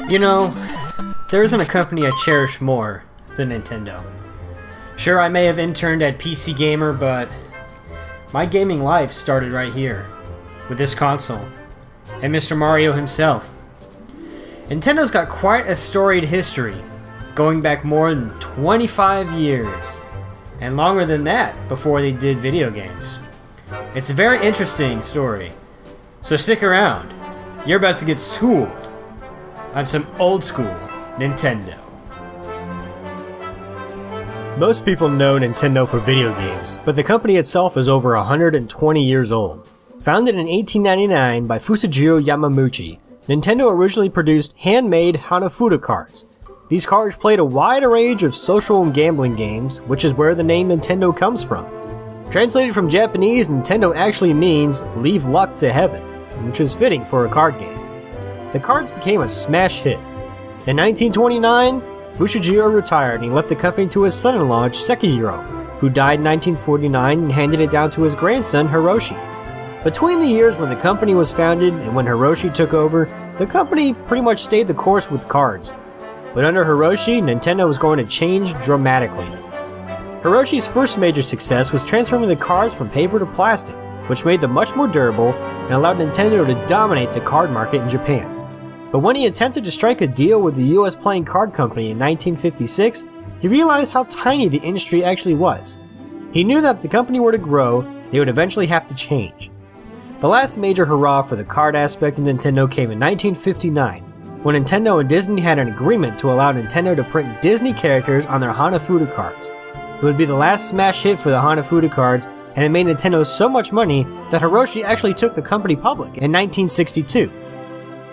You know, there isn't a company I cherish more than Nintendo. Sure, I may have interned at PC Gamer, but my gaming life started right here, with this console, and Mr. Mario himself. Nintendo's got quite a storied history, going back more than 25 years, and longer than that before they did video games. It's a very interesting story, so stick around. You're about to get schooled on some old school Nintendo. Most people know Nintendo for video games, but the company itself is over 120 years old. Founded in 1899 by Fusajiro Yamauchi, Nintendo originally produced handmade Hanafuda cards. These cards played a wide range of social and gambling games, which is where the name Nintendo comes from. Translated from Japanese, Nintendo actually means leave luck to heaven, which is fitting for a card game. The cards became a smash hit. In 1929, Fusajiro retired and he left the company to his son-in-law, Sekihiro, who died in 1949 and handed it down to his grandson, Hiroshi. Between the years when the company was founded and when Hiroshi took over, the company pretty much stayed the course with cards. But under Hiroshi, Nintendo was going to change dramatically. Hiroshi's first major success was transforming the cards from paper to plastic, which made them much more durable and allowed Nintendo to dominate the card market in Japan. But when he attempted to strike a deal with the US playing card company in 1956, he realized how tiny the industry actually was. He knew that if the company were to grow, they would eventually have to change. The last major hurrah for the card aspect of Nintendo came in 1959, when Nintendo and Disney had an agreement to allow Nintendo to print Disney characters on their Hanafuda cards. It would be the last smash hit for the Hanafuda cards, and it made Nintendo so much money that Hiroshi actually took the company public in 1962.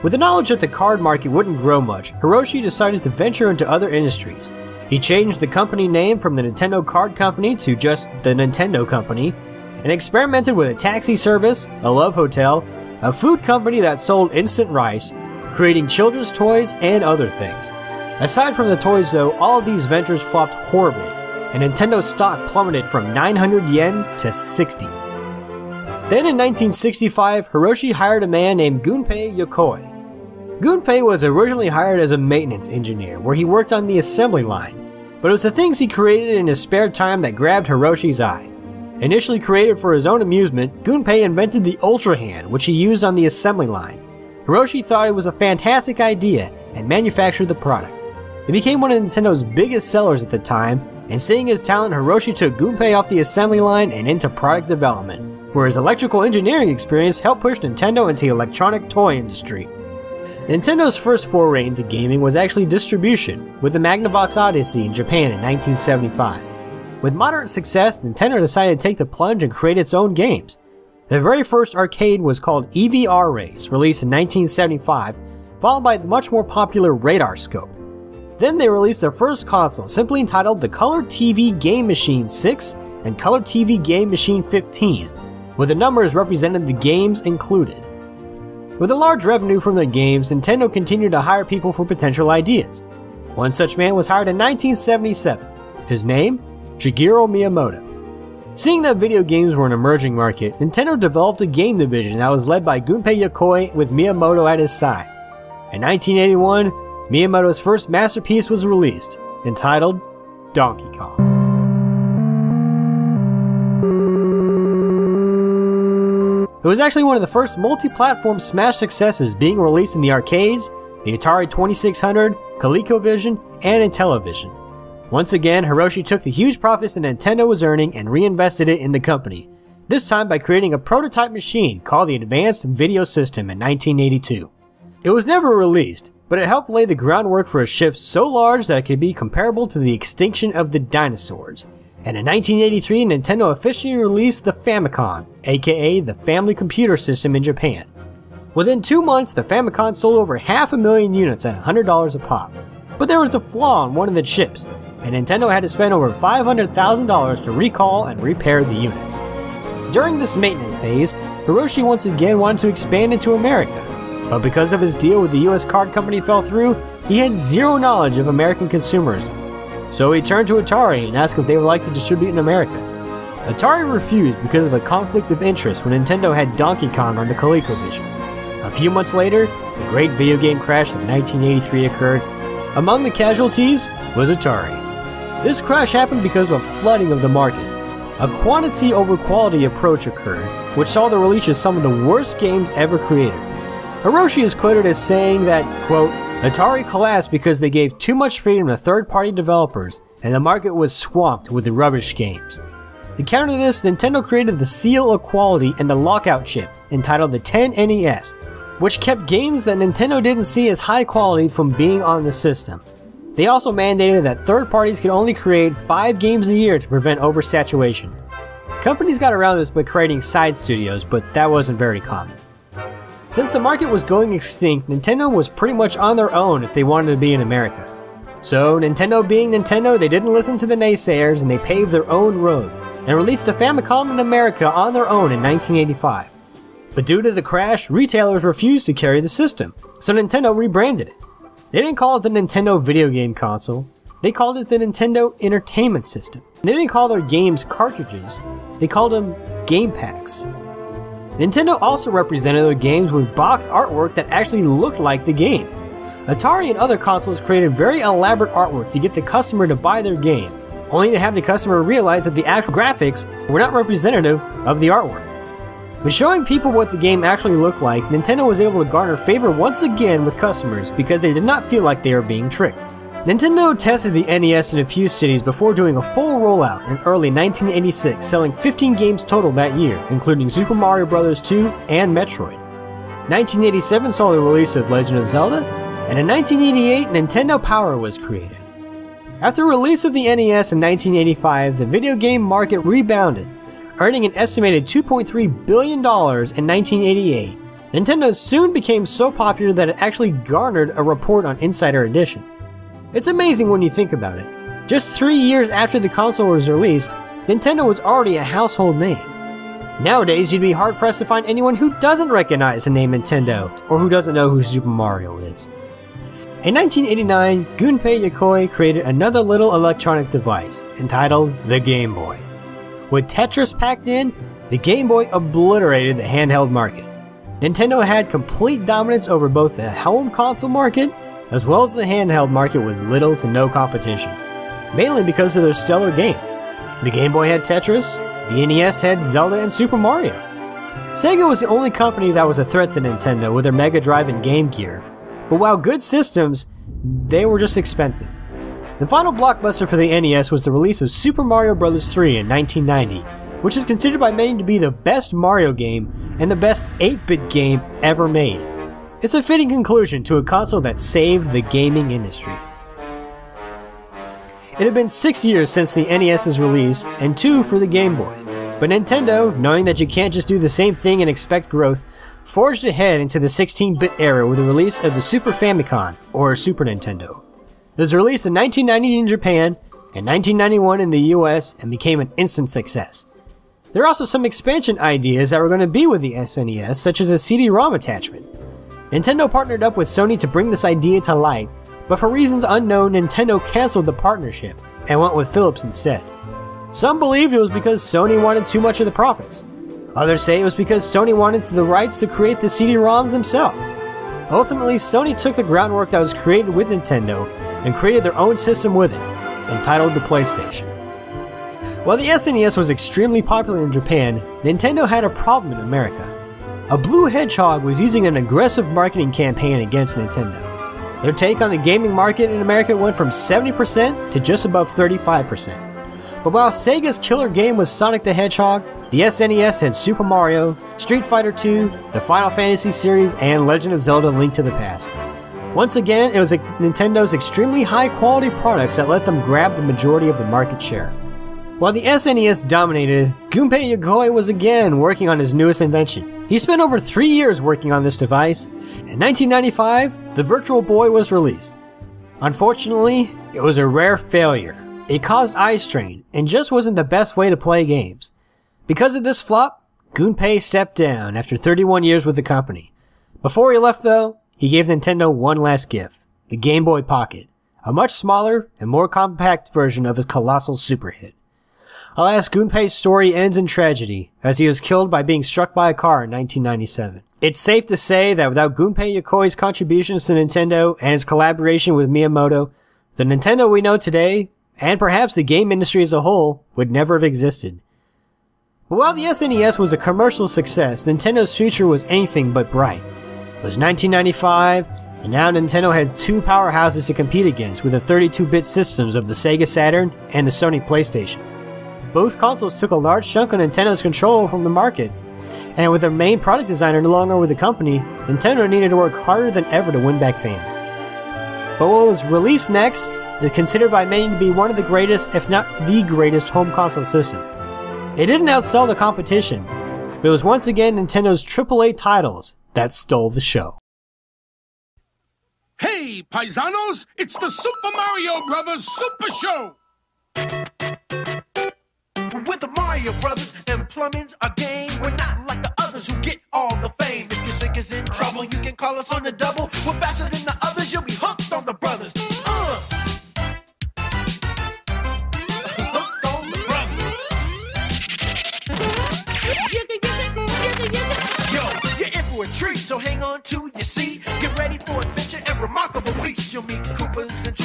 With the knowledge that the card market wouldn't grow much, Hiroshi decided to venture into other industries. He changed the company name from the Nintendo Card Company to just the Nintendo Company, and experimented with a taxi service, a love hotel, a food company that sold instant rice, creating children's toys and other things. Aside from the toys though, all of these ventures flopped horribly, and Nintendo's stock plummeted from 900 yen to 60. Then in 1965, Hiroshi hired a man named Gunpei Yokoi. Gunpei was originally hired as a maintenance engineer, where he worked on the assembly line, but it was the things he created in his spare time that grabbed Hiroshi's eye. Initially created for his own amusement, Gunpei invented the Ultra Hand, which he used on the assembly line. Hiroshi thought it was a fantastic idea and manufactured the product. It became one of Nintendo's biggest sellers at the time, and seeing his talent, Hiroshi took Gunpei off the assembly line and into product development, where his electrical engineering experience helped push Nintendo into the electronic toy industry. Nintendo's first foray into gaming was actually distribution, with the Magnavox Odyssey in Japan in 1975. With moderate success, Nintendo decided to take the plunge and create its own games. The very first arcade was called EVR Race, released in 1975, followed by the much more popular Radar Scope. Then they released their first console, simply entitled the Color TV Game Machine 6 and Color TV Game Machine 15, with the numbers representing the games included. With a large revenue from their games, Nintendo continued to hire people for potential ideas. One such man was hired in 1977. His name? Shigeru Miyamoto. Seeing that video games were an emerging market, Nintendo developed a game division that was led by Gunpei Yokoi with Miyamoto at his side. In 1981, Miyamoto's first masterpiece was released, entitled Donkey Kong. It was actually one of the first multi-platform Smash successes, being released in the arcades, the Atari 2600, ColecoVision, and Intellivision. Once again, Hiroshi took the huge profits that Nintendo was earning and reinvested it in the company, this time by creating a prototype machine called the Advanced Video System in 1982. It was never released, but it helped lay the groundwork for a shift so large that it could be comparable to the extinction of the dinosaurs. And in 1983, Nintendo officially released the Famicom, aka the Family Computer System in Japan. Within 2 months, the Famicom sold over 500,000 units at $100 a pop. But there was a flaw in one of the chips, and Nintendo had to spend over $500,000 to recall and repair the units. During this maintenance phase, Hiroshi once again wanted to expand into America, but because of his deal with the US card company fell through, he had zero knowledge of American consumerism. So he turned to Atari and asked if they would like to distribute in America. Atari refused because of a conflict of interest when Nintendo had Donkey Kong on the ColecoVision. A few months later, the great video game crash of 1983 occurred. Among the casualties was Atari. This crash happened because of a flooding of the market. A quantity over quality approach occurred, which saw the release of some of the worst games ever created. Hiroshi is quoted as saying that, quote, Atari collapsed because they gave too much freedom to third-party developers and the market was swamped with the rubbish games. To counter this, Nintendo created the seal of quality and the lockout chip, entitled the 10NES, which kept games that Nintendo didn't see as high quality from being on the system. They also mandated that third parties could only create 5 games a year to prevent oversaturation. Companies got around this by creating side studios, but that wasn't very common. Since the market was going extinct, Nintendo was pretty much on their own if they wanted to be in America. So, Nintendo being Nintendo, they didn't listen to the naysayers and they paved their own road, and released the Famicom in America on their own in 1985. But due to the crash, retailers refused to carry the system, so Nintendo rebranded it. They didn't call it the Nintendo Video Game Console, they called it the Nintendo Entertainment System. They didn't call their games cartridges, they called them game packs. Nintendo also represented their games with box artwork that actually looked like the game. Atari and other consoles created very elaborate artwork to get the customer to buy their game, only to have the customer realize that the actual graphics were not representative of the artwork. But showing people what the game actually looked like, Nintendo was able to garner favor once again with customers because they did not feel like they were being tricked. Nintendo tested the NES in a few cities before doing a full rollout in early 1986, selling 15 games total that year, including Super Mario Bros. 2 and Metroid. 1987 saw the release of Legend of Zelda, and in 1988 Nintendo Power was created. After release of the NES in 1985, the video game market rebounded, earning an estimated $2.3 billion in 1988. Nintendo soon became so popular that it actually garnered a report on Insider Edition. It's amazing when you think about it. Just 3 years after the console was released, Nintendo was already a household name. Nowadays, you'd be hard-pressed to find anyone who doesn't recognize the name Nintendo, or who doesn't know who Super Mario is. In 1989, Gunpei Yokoi created another little electronic device, entitled the Game Boy. With Tetris packed in, the Game Boy obliterated the handheld market. Nintendo had complete dominance over both the home console market as well as the handheld market with little to no competition, mainly because of their stellar games. The Game Boy had Tetris, the NES had Zelda and Super Mario. Sega was the only company that was a threat to Nintendo with their Mega Drive and Game Gear, but while good systems, they were just expensive. The final blockbuster for the NES was the release of Super Mario Bros. 3 in 1990, which is considered by many to be the best Mario game and the best 8-bit game ever made. It's a fitting conclusion to a console that saved the gaming industry. It had been 6 years since the NES's release, and 2 for the Game Boy. But Nintendo, knowing that you can't just do the same thing and expect growth, forged ahead into the 16-bit era with the release of the Super Famicom, or Super Nintendo. It was released in 1990 in Japan and 1991 in the US and became an instant success. There are also some expansion ideas that were going to be with the SNES, such as a CD-ROM attachment. Nintendo partnered up with Sony to bring this idea to light, but for reasons unknown, Nintendo cancelled the partnership and went with Philips instead. Some believed it was because Sony wanted too much of the profits. Others say it was because Sony wanted the rights to create the CD-ROMs themselves. Ultimately, Sony took the groundwork that was created with Nintendo and created their own system with it, entitled the PlayStation. While the SNES was extremely popular in Japan, Nintendo had a problem in America. A blue hedgehog was using an aggressive marketing campaign against Nintendo. Their take on the gaming market in America went from 70% to just above 35%. But while Sega's killer game was Sonic the Hedgehog, the SNES had Super Mario, Street Fighter II, the Final Fantasy series, and Legend of Zelda: Link to the Past. Once again, it was Nintendo's extremely high-quality products that let them grab the majority of the market share. While the SNES dominated, Gunpei Yokoi was again working on his newest invention. He spent over 3 years working on this device. In 1995, the Virtual Boy was released. Unfortunately, it was a rare failure. It caused eye strain, and just wasn't the best way to play games. Because of this flop, Gunpei stepped down after 31 years with the company. Before he left though, he gave Nintendo one last gift, the Game Boy Pocket, a much smaller and more compact version of his colossal super hit. Alas, Gunpei's story ends in tragedy, as he was killed by being struck by a car in 1997. It's safe to say that without Gunpei Yokoi's contributions to Nintendo and his collaboration with Miyamoto, the Nintendo we know today, and perhaps the game industry as a whole, would never have existed. But while the SNES was a commercial success, Nintendo's future was anything but bright. It was 1995, and now Nintendo had two powerhouses to compete against with the 32-bit systems of the Sega Saturn and the Sony PlayStation. Both consoles took a large chunk of Nintendo's control from the market, and with their main product designer no longer with the company, Nintendo needed to work harder than ever to win back fans. But what was released next is considered by many to be one of the greatest, if not the greatest, home console system. It didn't outsell the competition, but it was once again Nintendo's AAA titles that stole the show. Hey, paisanos, it's the Super Mario Brothers Super Show! With the Mario Brothers and plumbing's a game. We're not like the others who get all the fame. If your sink is in trouble, you can call us on the double. We're faster than the others, you'll be hooked on the brothers. Hooked on the brothers. Yo, you're in for a treat, so hang on to your seat. Get ready for adventure and remarkable feats. You'll meet Koopas and